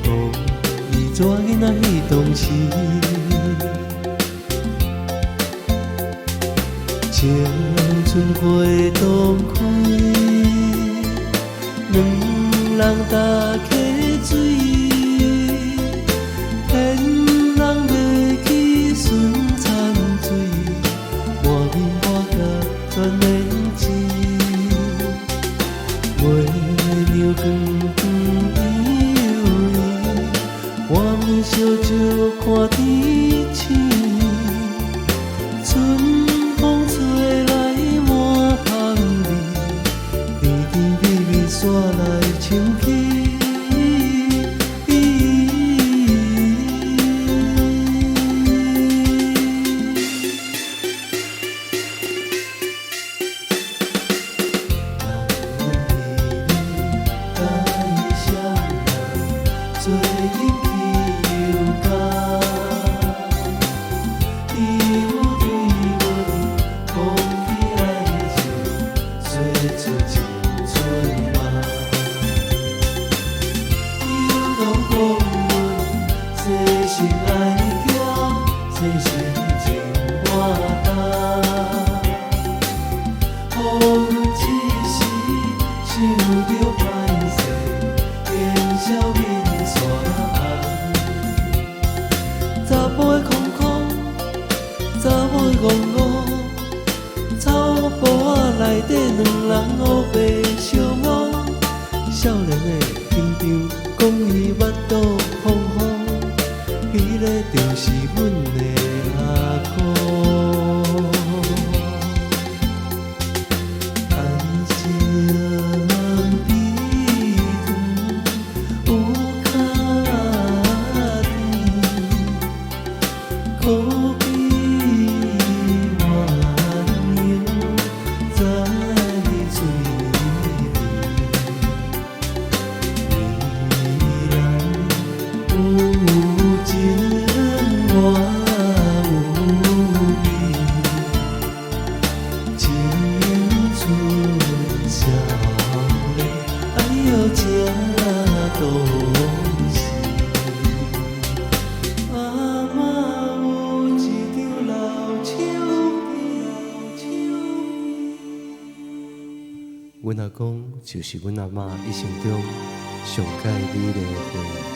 哦，伊怎囡仔彼当时，青春花东开，两人搭溪水，天人袂起顺残水，满面我甲全的情，月亮光光悠悠，半暝烧酒看天星，春风吹来满巷里，甜甜蜜蜜煞来唱起。做饮去游江，伊有对阮讲起爱情，说出青春梦。伊有讲阮细心爱行，细心情我担，予阮一时想着歹势，烟消面。查甫的空空，查某的戆戆，草埔仔内底两人黑白相望。少年的紧张，讲伊腹肚空空，迄个就是阮的阿公。爱情比糖有卡甜，可比鸳鸯在水里，依然有情我有意，青春少年，哎呦这都是。阿嬷有一张老手机，阮阿公就是阮阿嬷一生中上介美丽的花。